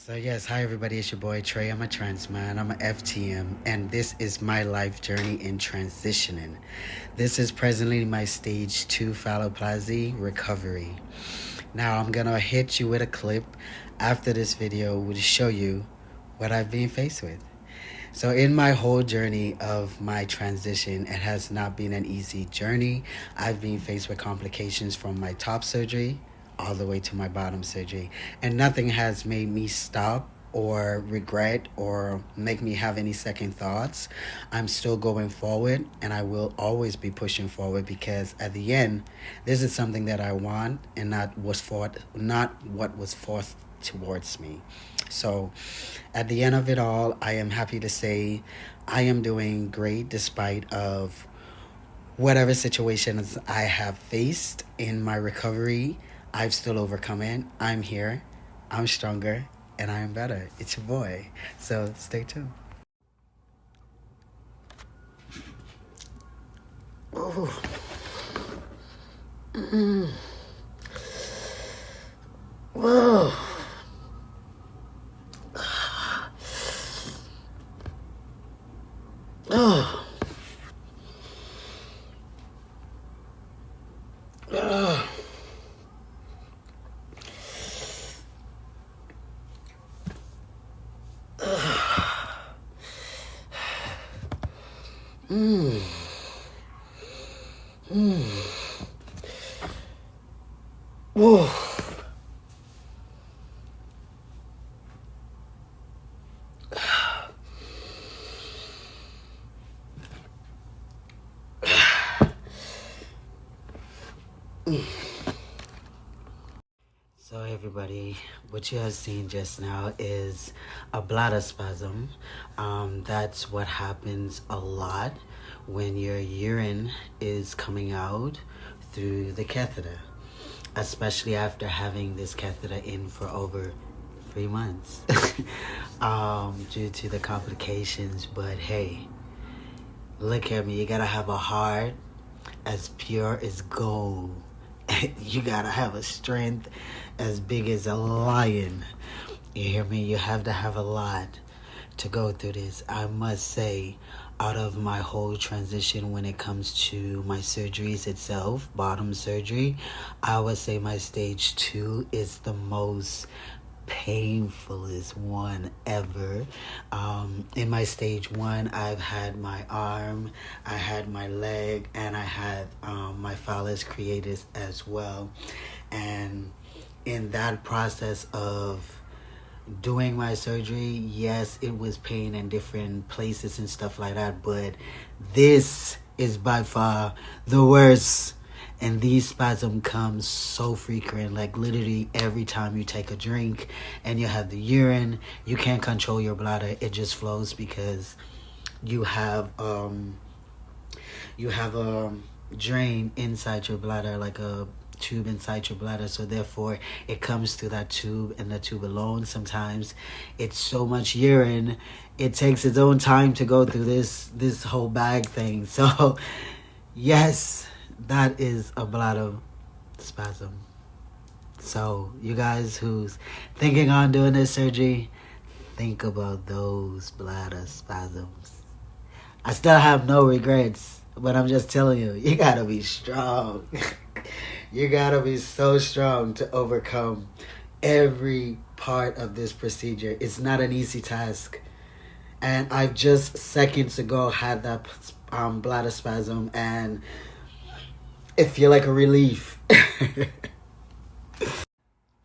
So yes, hi everybody, it's your boy Trey. I'm a trans man, I'm a FTM, and this is my life journey in transitioning. This is presently my stage 2 phalloplasty recovery. Now I'm gonna hit you with a clip after this video to show you what I've been faced with. So in my whole journey of my transition, it has not been an easy journey. I've been faced with complications from my top surgery all the way to my bottom surgery. And nothing has made me stop or regret or make me have any second thoughts. I'm still going forward, and I will always be pushing forward because at the end, this is something that I want and not what was forced towards me. So at the end of it all, I am happy to say I am doing great despite of whatever situations I have faced in my recovery. I've still overcome it. I'm here, I'm stronger, and I am better. It's your boy. So stay tuned. Ooh. Whoa. Oh. Oh. Mm. Whoa. So everybody, what you have seen just now is a bladder spasm. That's what happens a lot when your urine is coming out through the catheter, especially after having this catheter in for over 3 months due to the complications. But hey, look at me, you gotta have a heart as pure as gold. You gotta have a strength as big as a lion. You hear me? You have to have a lot to go through this. I must say, out of my whole transition when it comes to my surgeries itself, bottom surgery, I would say my stage 2 is the most painfulest one ever. In my stage 1, I've had my arm, I had my leg, and I had my phallus created as well. And in that process of doing my surgery, yes, it was pain in different places and stuff like that, but this is by far the worst. And these spasms come so frequent, like literally every time you take a drink and you have the urine, you can't control your bladder. It just flows because you have a drain inside your bladder, like a tube inside your bladder. So therefore it comes through that tube and the tube alone. Sometimes it's so much urine, it takes its own time to go through this whole bag thing. So yes, that is a bladder spasm. So you guys who's thinking on doing this surgery, think about those bladder spasms. I still have no regrets, but I'm just telling you, you gotta be strong. You gotta be so strong to overcome every part of this procedure. It's not an easy task. And I've just seconds ago had that bladder spasm, and it feel like a relief.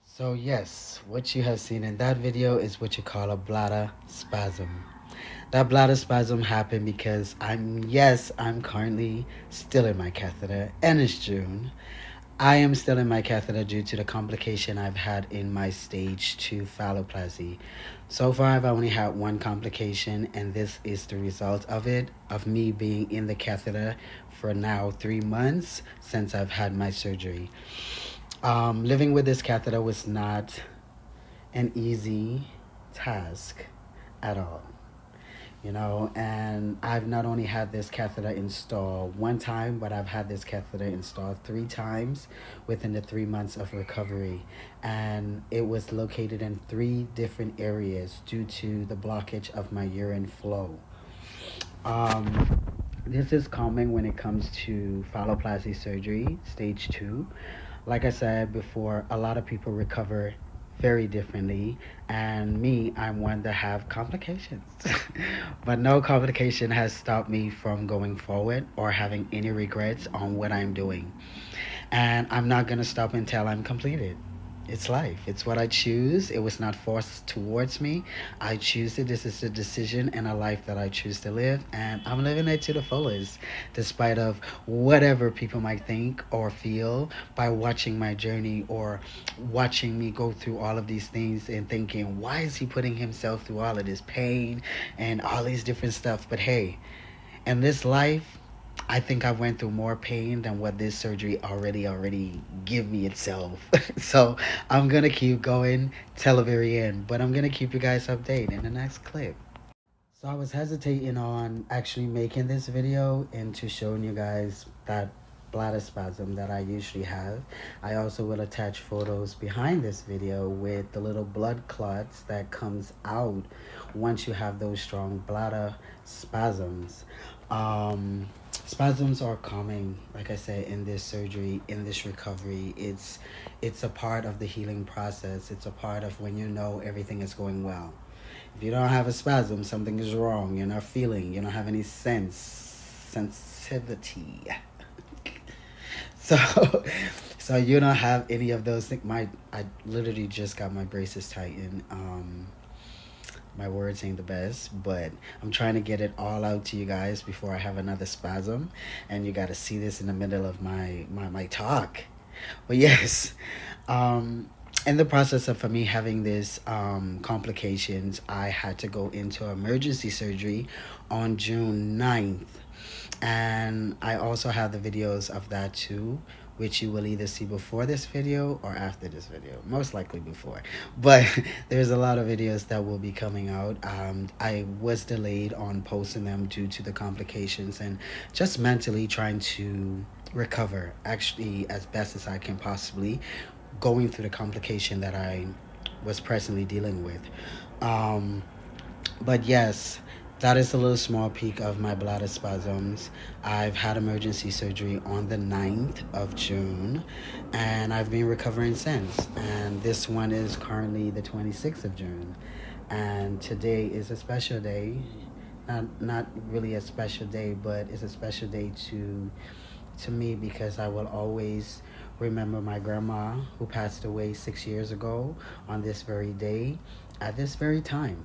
So yes, what you have seen in that video is what you call a bladder spasm. That bladder spasm happened because I'm currently still in my catheter, and it's June. I am still in my catheter due to the complication I've had in my stage 2 phalloplasty. So far, I've only had one complication, and this is the result of it, of me being in the catheter for now 3 months since I've had my surgery. Living with this catheter was not an easy task at all. And I've not only had this catheter installed one time, but I've had this catheter installed 3 times within the 3 months of recovery. And it was located in 3 different areas due to the blockage of my urine flow. This is common when it comes to phalloplasty surgery, stage 2. Like I said before, a lot of people recover very differently, and me, I'm one that have complications. But no complication has stopped me from going forward or having any regrets on what I'm doing. And I'm not going to stop until I'm completed. It's life. It's what I choose. It was not forced towards me. I choose it. This is a decision and a life that I choose to live, and I'm living it to the fullest, despite of whatever people might think or feel by watching my journey or watching me go through all of these things and thinking, why is he putting himself through all of this pain and all these different stuff? But hey, in this life, I think I went through more pain than what this surgery already give me itself. So I'm gonna keep going till the very end, but I'm gonna keep you guys updated in the next clip. So I was hesitating on actually making this video into showing you guys that bladder spasm that I usually have. I also will attach photos behind this video with the little blood clots that comes out once you have those strong bladder spasms. Spasms are common, like I said, in this surgery, in this recovery. It's a part of the healing process. It's a part of when you know everything is going well. If you don't have a spasm, something is wrong. You're not feeling. You don't have any sensitivity. So, so you don't have any of those things. I literally just got my braces tightened. My words ain't the best, but I'm trying to get it all out to you guys before I have another spasm, and you got to see this in the middle of my talk. But yes, in the process of for me having this complications, I had to go into emergency surgery on June 9th, and I also have the videos of that too, which you will either see before this video or after this video, most likely before. But there's a lot of videos that will be coming out. I was delayed on posting them due to the complications and just mentally trying to recover actually as best as I can possibly, going through the complication that I was presently dealing with. But yes, that is a little small peek of my bladder spasms. I've had emergency surgery on the 9th of June, and I've been recovering since. And this one is currently the 26th of June. And today is a special day. Not really a special day, but it's a special day to me because I will always remember my grandma who passed away 6 years ago on this very day, at this very time.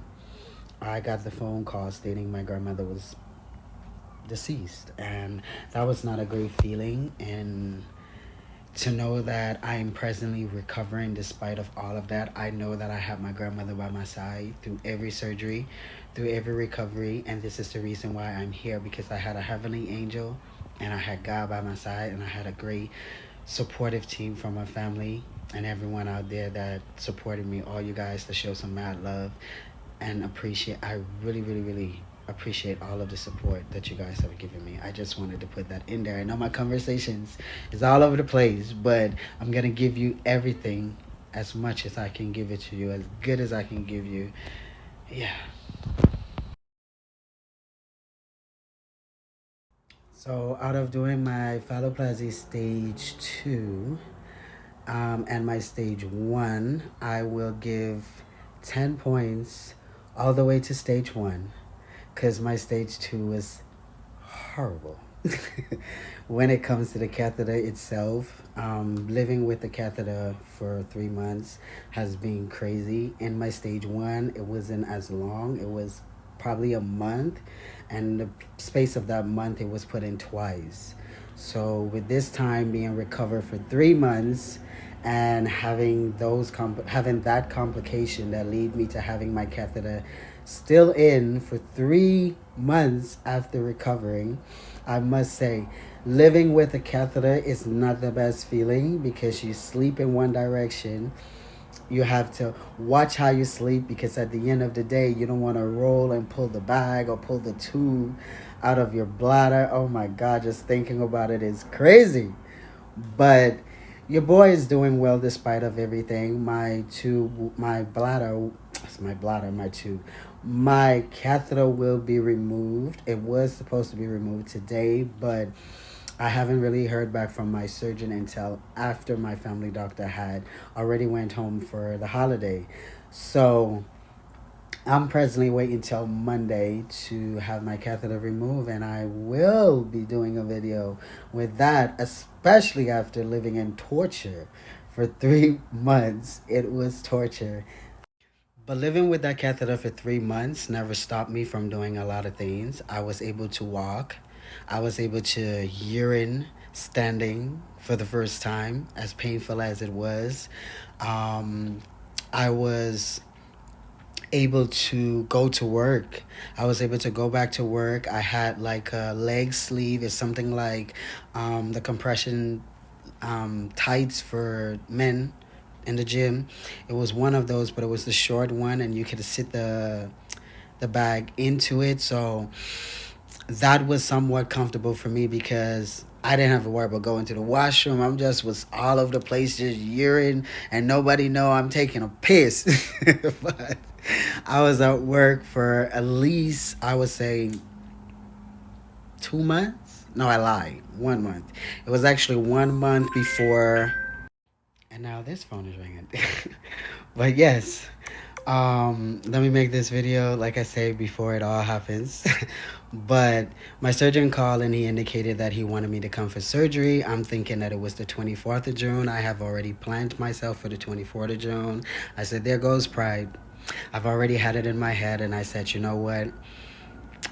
I got the phone call stating my grandmother was deceased, and that was not a great feeling. And to know that I'm presently recovering despite of all of that, I know that I have my grandmother by my side through every surgery, through every recovery, and this is the reason why I'm here, because I had a heavenly angel and I had God by my side, and I had a great supportive team from my family and everyone out there that supported me, all you guys that show some mad love and appreciate. I really appreciate all of the support that you guys have given me. I just wanted to put that in there. I know my conversations is all over the place, but I'm gonna give you everything, as much as I can give it to you, as good as I can give you. Yeah. So out of doing my phalloplasty stage 2 and my stage 1, I will give 10 points all the way to stage 1, because my stage 2 was horrible. When it comes to the catheter itself, living with the catheter for 3 months has been crazy. In my stage 1, it wasn't as long. It was probably a month, and the space of that month it was put in twice. So with this time being recovered for 3 months and having that complication that lead me to having my catheter still in for 3 months after recovering, I must say, living with a catheter is not the best feeling, because you sleep in one direction You have to watch how you sleep, because at the end of the day, you don't want to roll and pull the bag or pull the tube out of your bladder. Oh my God, just thinking about it is crazy. But your boy is doing well despite of everything. My tube, my bladder, it's my bladder, my tube. My catheter will be removed. It was supposed to be removed today, but I haven't really heard back from my surgeon until after my family doctor had already went home for the holiday. So I'm presently waiting till Monday to have my catheter removed, and I will be doing a video with that, especially after living in torture for 3 months. It was torture. But living with that catheter for 3 months never stopped me from doing a lot of things. I was able to walk. I was able to urine standing for the first time, as painful as it was. I was able to go to work. I was able to go back to work. I had like a leg sleeve. It's something like the compression tights for men in the gym. It was one of those, but it was the short one, and you could sit the bag into it. So that was somewhat comfortable for me, because I didn't have to worry about going to the washroom. I'm just was all over the place, just urine, and nobody know I'm taking a piss. But I was at work for at least, I would say, 2 months. No, I lied. 1 month. It was actually 1 month before. And now this phone is ringing. But yes, let me make this video, like I said, before it all happens. But my surgeon called and he indicated that he wanted me to come for surgery. I'm thinking that it was the 24th of June. I have already planned myself for the 24th of June. I said, there goes pride. I've already had it in my head, and I said, you know what?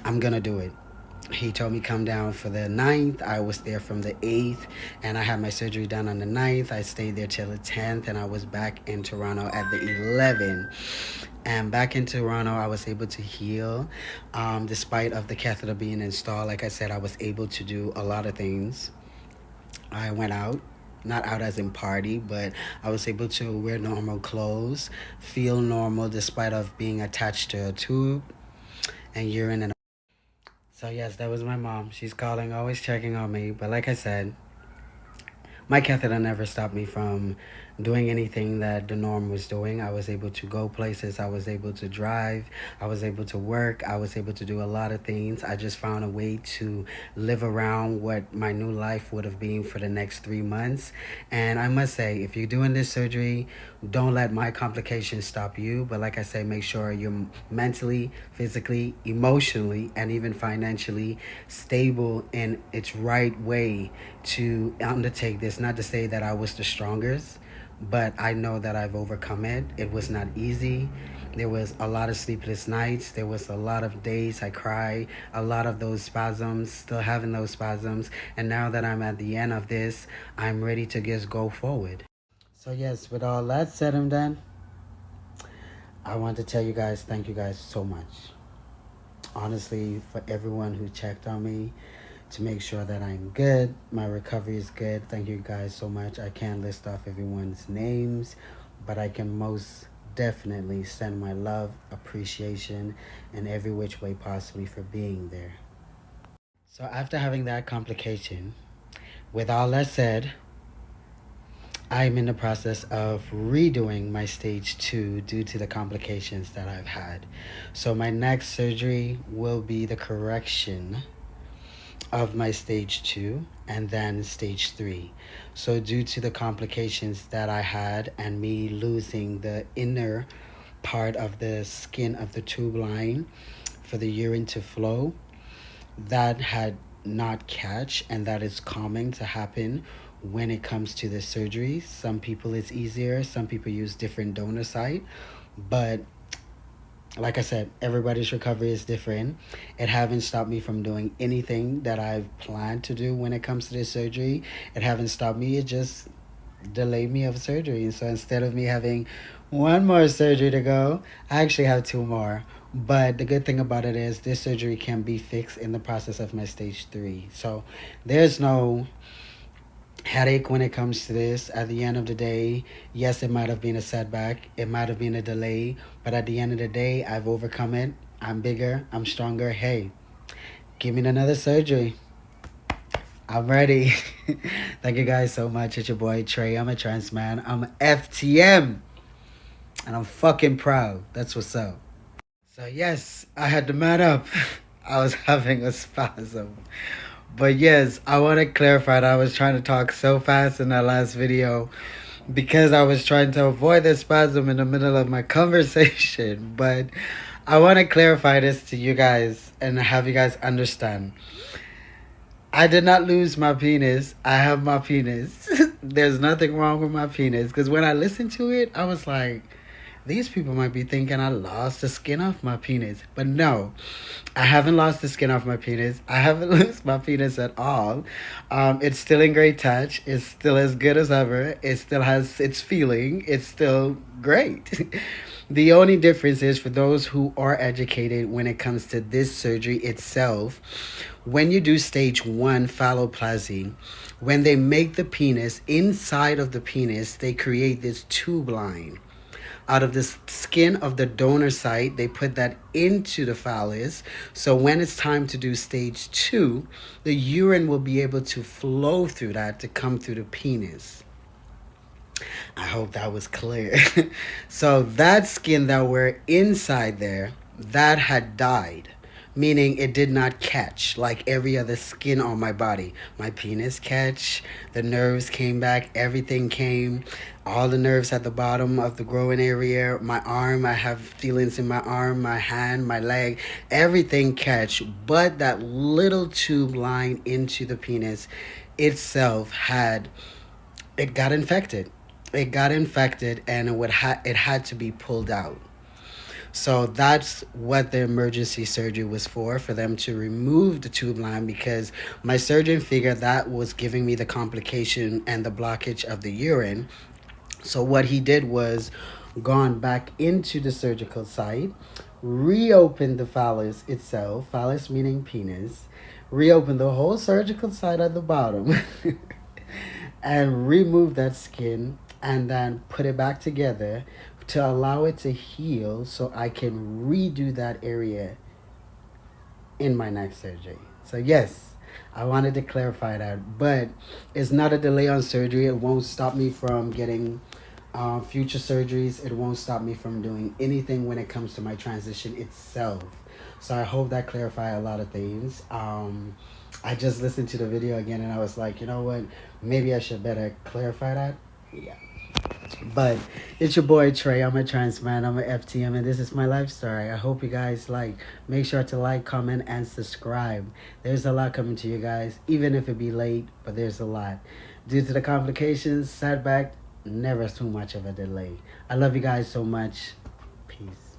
I'm going to do it. He told me come down for the 9th. I was there from the 8th, and I had my surgery done on the 9th. I stayed there till the 10th, and I was back in Toronto at the 11th. And back in Toronto, I was able to heal. Despite of the catheter being installed, like I said, I was able to do a lot of things. I went out. Not out as in party, but I was able to wear normal clothes, feel normal despite of being attached to a tube and urine. And so yes, that was my mom. She's calling, always checking on me. But like I said, my catheter never stopped me from doing anything that the norm was doing. I was able to go places. I was able to drive. I was able to work. I was able to do a lot of things. I just found a way to live around what my new life would have been for the next 3 months. And I must say, if you're doing this surgery, don't let my complications stop you. But like I say, make sure you're mentally, physically, emotionally, and even financially stable in its right way to undertake this. Not to say that I was the strongest, but I know that I've overcome it. It was not easy. There was a lot of sleepless nights. There was a lot of days I cried, a lot of those spasms, still having those spasms. And now that I'm at the end of this, I'm ready to just go forward. So yes, with all that said and done, I want to tell you guys, thank you guys so much. Honestly, for everyone who checked on me, to make sure that I'm good, my recovery is good. Thank you guys so much. I can't list off everyone's names, but I can most definitely send my love, appreciation, in every which way possibly for being there. So after having that complication, with all that said, I'm in the process of redoing my stage 2 due to the complications that I've had. So my next surgery will be the correction of my stage 2 and then stage 3. So due to the complications that I had and me losing the inner part of the skin of the tube line for the urine to flow, that had not catch, and that is common to happen when it comes to the surgery. Some people it's easier, some people use different donor site, but like I said, everybody's recovery is different. It haven't stopped me from doing anything that I've planned to do when it comes to this surgery. It haven't stopped me. It just delayed me of surgery. And so instead of me having one more surgery to go, I actually have 2 more. But the good thing about it is this surgery can be fixed in the process of my stage 3. So there's no headache when it comes to this. At the end of the day, yes, it might have been a setback, it might have been a delay, but at the end of the day, I've overcome it. I'm bigger, I'm stronger. Hey, give me another surgery. I'm ready. Thank you guys so much. It's your boy Trey. I'm a trans man. I'm FTM. And I'm fucking proud. That's what's up. So, yes, I had to man up. I was having a spasm. But yes, I want to clarify that I was trying to talk so fast in that last video because I was trying to avoid the spasm in the middle of my conversation. But I want to clarify this to you guys and have you guys understand. I did not lose my penis. I have my penis. There's nothing wrong with my penis. Because when I listened to it, I was like, these people might be thinking I lost the skin off my penis. But no, I haven't lost the skin off my penis. I haven't lost my penis at all. It's still in great touch. It's still as good as ever. It still has its feeling. It's still great. The only difference is for those who are educated when it comes to this surgery itself. When you do stage 1 phalloplasty, when they make the penis, inside of the penis, they create this tube line out of the skin of the donor site. They put that into the phallus. So when it's time to do stage 2, the urine will be able to flow through that to come through the penis. I hope that was clear. So that skin that were inside there, that had died. Meaning it did not catch like every other skin on my body. My penis catch, the nerves came back, everything came. All the nerves at the bottom of the growing area, my arm, I have feelings in my arm, my hand, my leg, everything catch. But that little tube line into the penis itself it got infected. It got infected and it had to be pulled out. So that's what the emergency surgery was for them to remove the tube line because my surgeon figured that was giving me the complication and the blockage of the urine. So what he did was gone back into the surgical site, reopened the phallus itself, phallus meaning penis, reopened the whole surgical site at the bottom and remove that skin and then put it back together to allow it to heal so I can redo that area in my next surgery. So yes, I wanted to clarify that, but it's not a delay on surgery. It won't stop me from getting future surgeries. It won't stop me from doing anything when it comes to my transition itself. So I hope that clarified a lot of things. I just listened to the video again and I was like, you know what? Maybe I should better clarify that. Yeah. But it's your boy Trey. I'm a trans man. I'm a FTM, and this is my life story. I hope you guys like. Make sure to like, comment, and subscribe. There's a lot coming to you guys, even if it be late, but there's a lot. Due to the complications, setback, never too much of a delay. I love you guys so much. Peace.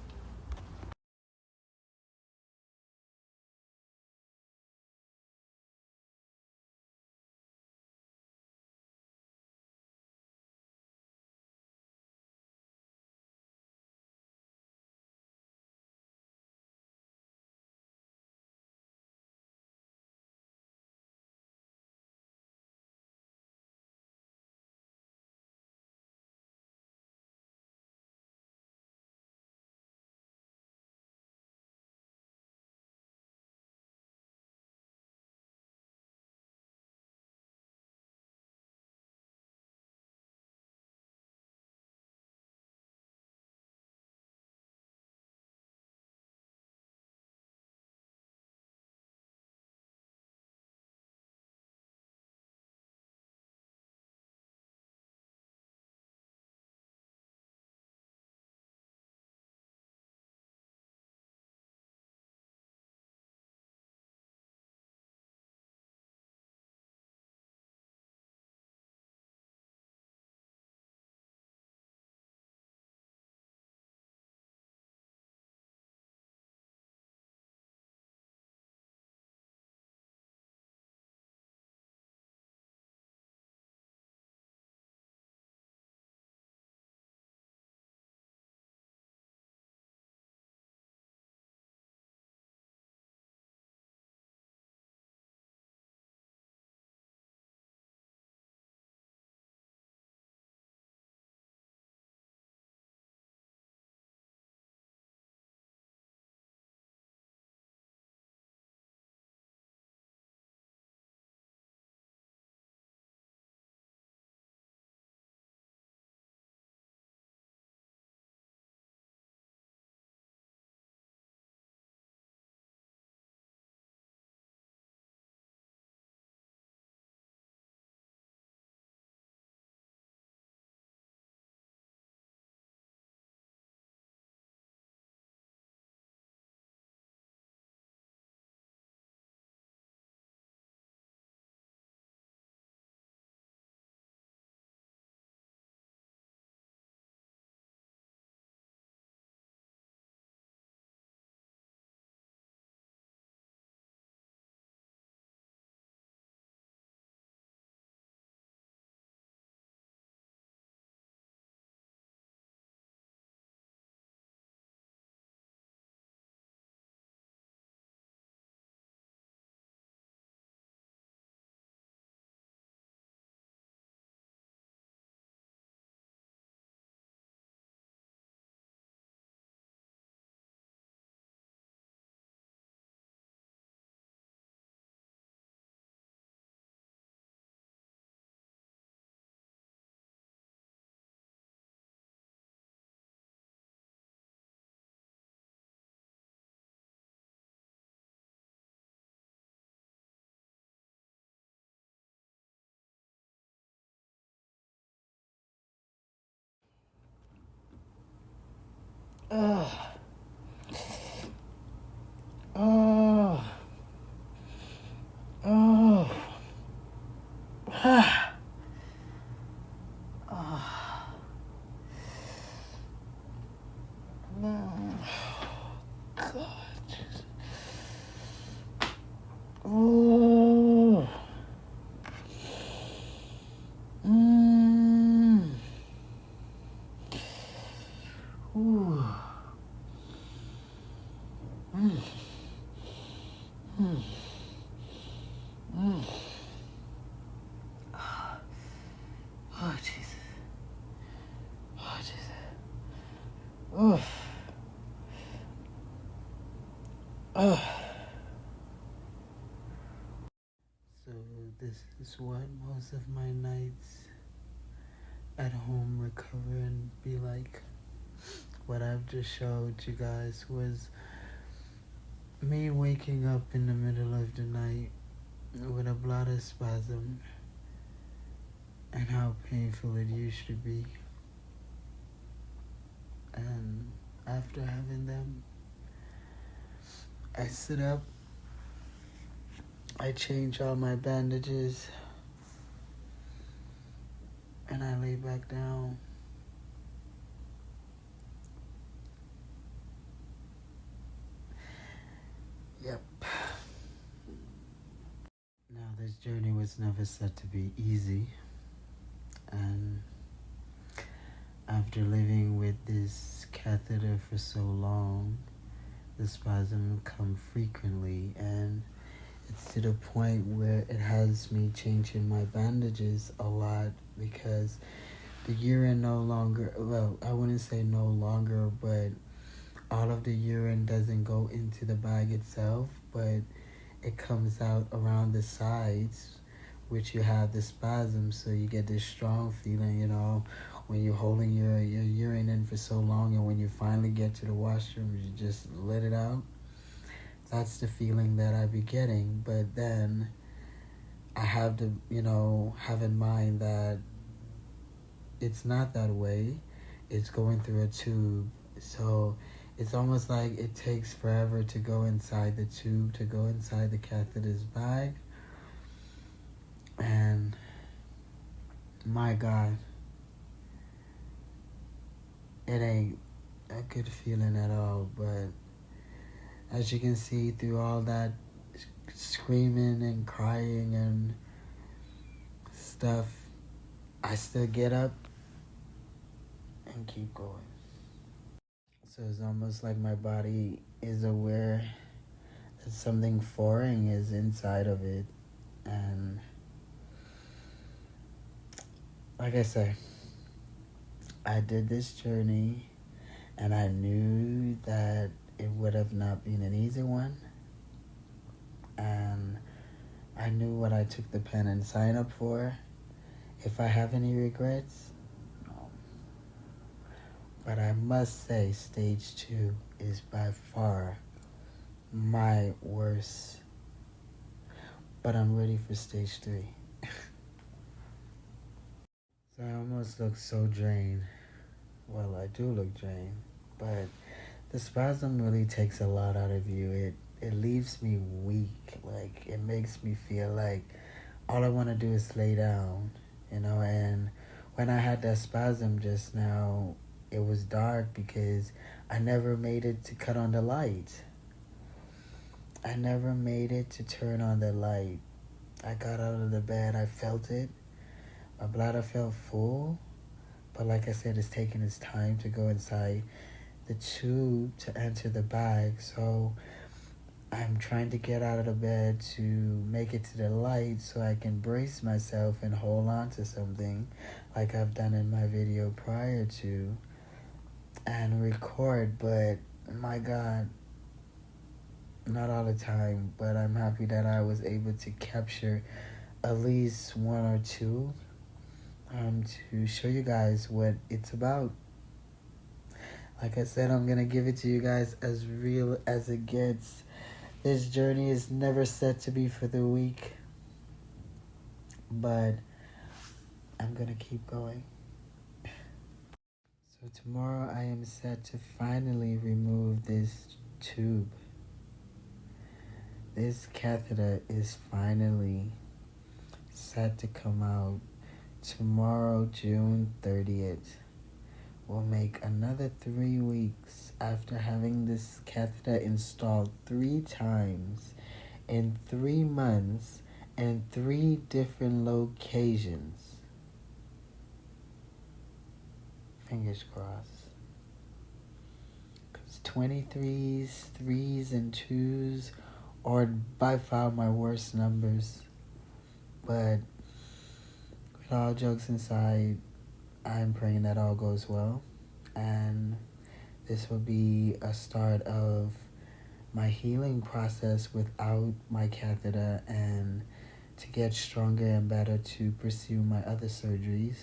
Oh. Oh. Oh. Ah. Oh. No. God. Oh. Mm. Ooh. Mm. Mm. Mm. Oh, Jesus. Oh, Jesus. Oh. Oh. So this is what most of my nights at home recover and be like. What I've just showed you guys was me waking up in the middle of the night with a bladder spasm and how painful it used to be. And after having them, I sit up, I change all my bandages, and I lay back down. Yep. Now, this journey was never set to be easy, and after living with this catheter for so long, the spasm come frequently, and it's to the point where it has me changing my bandages a lot because the urine no longer, well, I wouldn't say no longer, but all of the urine doesn't go into the bag itself, but it comes out around the sides, which you have the spasm, so you get this strong feeling, when you're holding your urine in for so long, and when you finally get to the washroom, you just let it out. That's the feeling that I be getting. But then I have to, have in mind that it's not that way. It's going through a tube. So it's almost like it takes forever to go inside the tube, to go inside the catheter's bag. And my God, it ain't a good feeling at all. But as you can see through all that screaming and crying and stuff, I still get up and keep going. So it's almost like my body is aware that something foreign is inside of it. And like I say, I did this journey and I knew that it would have not been an easy one. And I knew what I took the pen and sign up for. If I have any regrets, no. But I must say stage 2 is by far my worst. But I'm ready for stage 3. So I almost look so drained. Well, I do look drained, but the spasm really takes a lot out of you. It leaves me weak. Like, it makes me feel like all I want to do is lay down, and when I had that spasm just now, it was dark because I never made it to cut on the light. I never made it to turn on the light. I got out of the bed, I felt it. My bladder felt full, but like I said, it's taking its time to go inside the tube to enter the bag. So I'm trying to get out of the bed to make it to the light so I can brace myself and hold on to something like I've done in my video prior to and record. But my God, not all the time, but I'm happy that I was able to capture at least one or two to show you guys what it's about. Like I said, I'm going to give it to you guys as real as it gets. This journey is never set to be for the weak, but I'm going to keep going. So tomorrow I am set to finally remove this tube. This catheter is finally set to come out tomorrow, June 30th. Will make another 3 weeks after having this catheter installed 3 times in 3 months in 3 different locations. Fingers crossed. Because 23s, 3s, and 2s are by far my worst numbers. But with all jokes aside, I'm praying that all goes well. And this will be a start of my healing process without my catheter and to get stronger and better to pursue my other surgeries.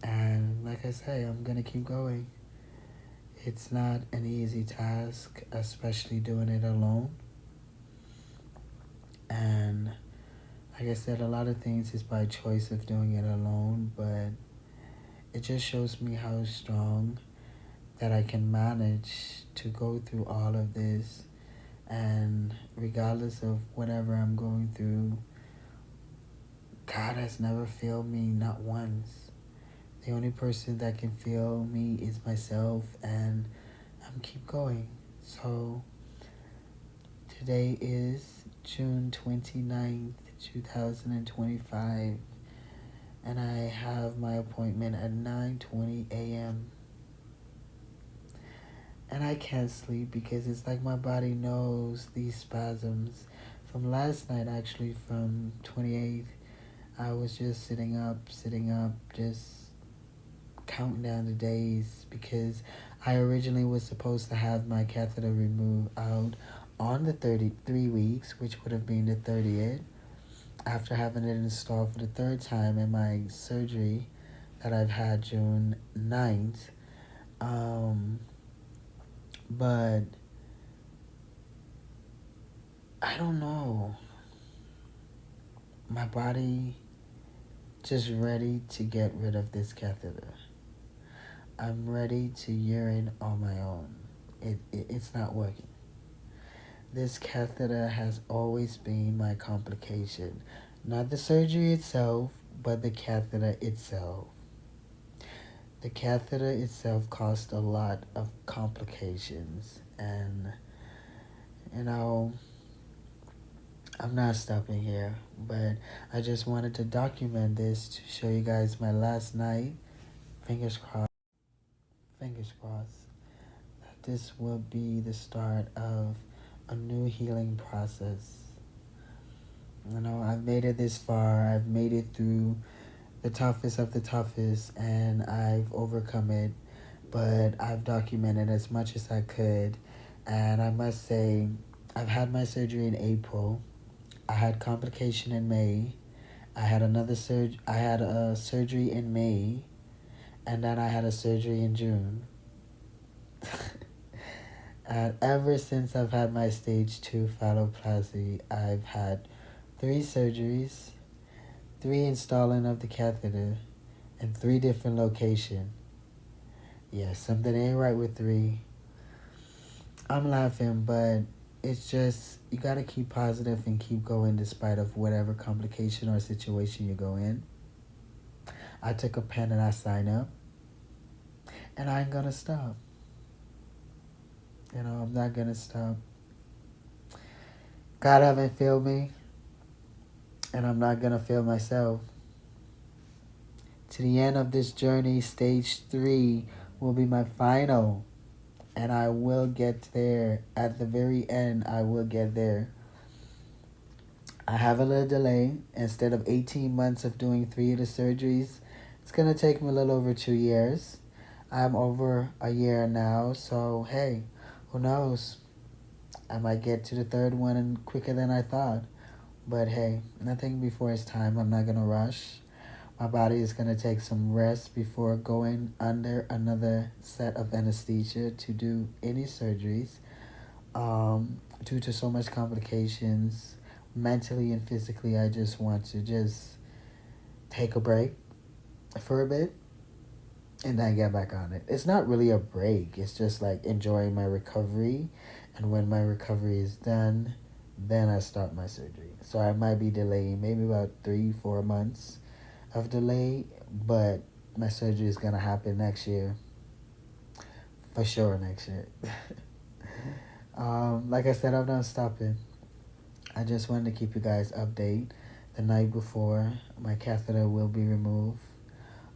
And like I say, I'm going to keep going. It's not an easy task, especially doing it alone. And like I said, a lot of things is by choice of doing it alone, but it just shows me how strong that I can manage to go through all of this. And regardless of whatever I'm going through, God has never failed me, not once. The only person that can fail me is myself, and I'm keep going. So today is June 29th, 2025, and I have my appointment at 9:20 a.m. And I can't sleep because it's like my body knows these spasms. From last night, actually, from 28th, I was just sitting up, just counting down the days because I originally was supposed to have my catheter removed out on the 33 weeks, which would have been the 30th, after having it installed for the 3rd time in my surgery that I've had June 9th. But I don't know. My body just ready to get rid of this catheter. I'm ready to urine on my own. It's not working. This catheter has always been my complication. Not the surgery itself, but the catheter itself. The catheter itself caused a lot of complications, and I'm not stopping here, but I just wanted to document this to show you guys my last night. Fingers crossed, that this will be the start of a new healing process. I've made it this far. I've made it through the toughest of the toughest, and I've overcome it, but I've documented as much as I could. And I must say, I've had my surgery in April. I had complication in May. I had a surgery in May, and then I had a surgery in June. And ever since I've had my stage 2 phalloplasty, I've had 3 surgeries, 3 installing of the catheter, in 3 different locations. Yeah, something ain't right with 3. I'm laughing, but it's just, you gotta keep positive and keep going despite of whatever complication or situation you go in. I took a pen and I signed up, and I ain't gonna stop. I'm not gonna stop. God haven't failed me, and I'm not gonna fail myself. To the end of this journey, stage 3 will be my final, and I will get there. At the very end, I will get there. I have a little delay. Instead of 18 months of doing 3 of the surgeries, it's going to take me a little over 2 years. I'm over a year now, so hey, who knows? I might get to the 3rd one quicker than I thought. But hey, nothing before it's time. I'm not going to rush. My body is going to take some rest before going under another set of anesthesia to do any surgeries. Due to so much complications, mentally and physically, I just want to just take a break for a bit and then get back on it. It's not really a break. It's just like enjoying my recovery. And when my recovery is done, then I start my surgery. So I might be delaying maybe about 3-4 months of delay, but my surgery is going to happen next year. For sure, next year. Like I said, I'm not stopping. I just wanted to keep you guys updated. The night before, my catheter will be removed.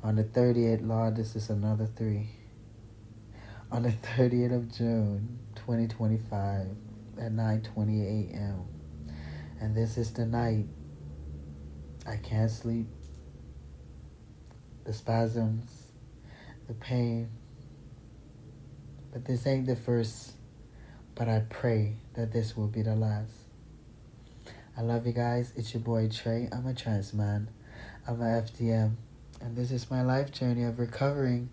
On the 30th, Lord, this is another 3. On the 30th of June, 2025, at 9:20 a.m. And this is the night I can't sleep. The spasms, the pain. But this ain't the first. But I pray that this will be the last. I love you guys. It's your boy Trey. I'm a trans man. I'm a FDM. And this is my life journey of recovering.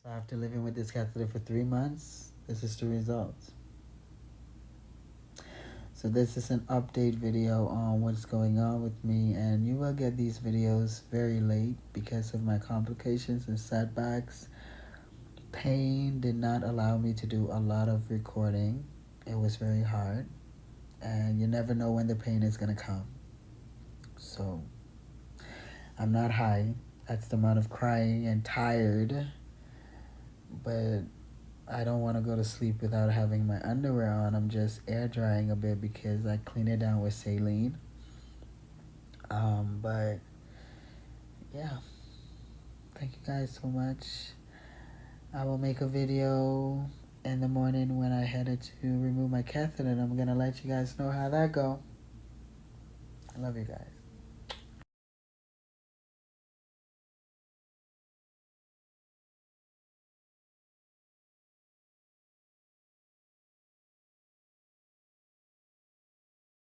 So after living with this catheter for 3 months, this is the results. So this is an update video on what's going on with me, and you will get these videos very late because of my complications and setbacks. Pain did not allow me to do a lot of recording. It was very hard, and you never know when the pain is going to come. So I'm not high. That's the amount of crying and tired, but I don't want to go to sleep without having my underwear on. I'm just air drying a bit because I clean it down with saline. But yeah, thank you guys so much. I will make a video in the morning when I headed to remove my catheter, and I'm gonna let you guys know how that go. I love you guys.